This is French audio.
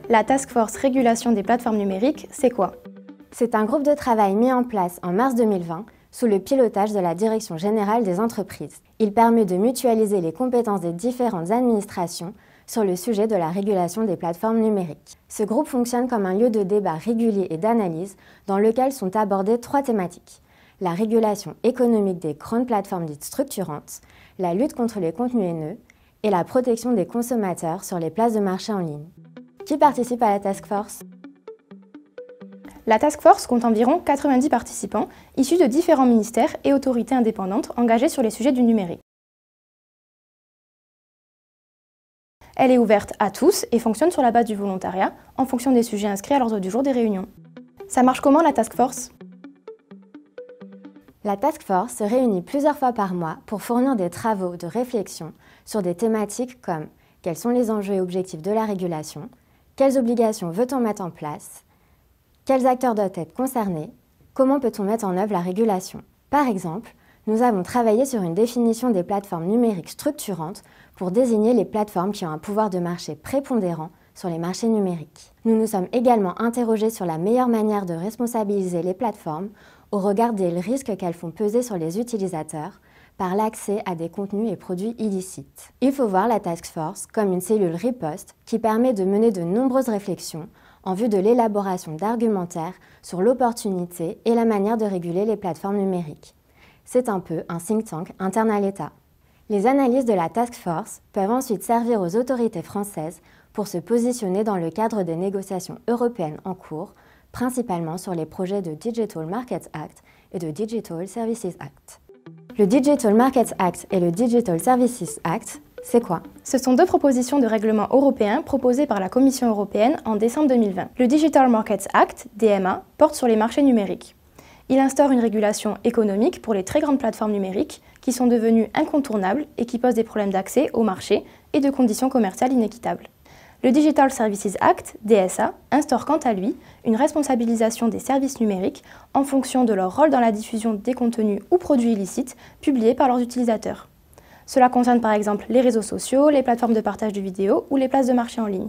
La Task Force Régulation des plateformes numériques, c'est quoi? C'est un groupe de travail mis en place en mars 2020 sous le pilotage de la Direction générale des entreprises. Il permet de mutualiser les compétences des différentes administrations sur le sujet de la régulation des plateformes numériques. Ce groupe fonctionne comme un lieu de débat régulier et d'analyse dans lequel sont abordées 3 thématiques. La régulation économique des grandes plateformes dites structurantes, la lutte contre les contenus haineux et la protection des consommateurs sur les places de marché en ligne. Qui participe à la Task Force? La Task Force compte environ 90 participants, issus de différents ministères et autorités indépendantes engagées sur les sujets du numérique. Elle est ouverte à tous et fonctionne sur la base du volontariat, en fonction des sujets inscrits à l'ordre du jour des réunions. Ça marche comment la Task Force? La Task Force se réunit plusieurs fois par mois pour fournir des travaux de réflexion sur des thématiques comme quels sont les enjeux et objectifs de la régulation, quelles obligations veut-on mettre en place, quels acteurs doivent être concernés, comment peut-on mettre en œuvre la régulation. Par exemple, nous avons travaillé sur une définition des plateformes numériques structurantes pour désigner les plateformes qui ont un pouvoir de marché prépondérant sur les marchés numériques. Nous nous sommes également interrogés sur la meilleure manière de responsabiliser les plateformes au regard des risques qu'elles font peser sur les utilisateurs par l'accès à des contenus et produits illicites. Il faut voir la Task Force comme une cellule riposte qui permet de mener de nombreuses réflexions en vue de l'élaboration d'argumentaires sur l'opportunité et la manière de réguler les plateformes numériques. C'est un peu un think tank interne à l'État. Les analyses de la Task Force peuvent ensuite servir aux autorités françaises pour se positionner dans le cadre des négociations européennes en cours, principalement sur les projets de Digital Markets Act et de Digital Services Act. Le Digital Markets Act et le Digital Services Act, c'est quoi? Ce sont 2 propositions de règlement européen proposées par la Commission européenne en décembre 2020. Le Digital Markets Act, DMA, porte sur les marchés numériques. Il instaure une régulation économique pour les très grandes plateformes numériques qui sont devenues incontournables et qui posent des problèmes d'accès au marché et de conditions commerciales inéquitables. Le Digital Services Act, DSA, instaure quant à lui une responsabilisation des services numériques en fonction de leur rôle dans la diffusion des contenus ou produits illicites publiés par leurs utilisateurs. Cela concerne par exemple les réseaux sociaux, les plateformes de partage de vidéos ou les places de marché en ligne.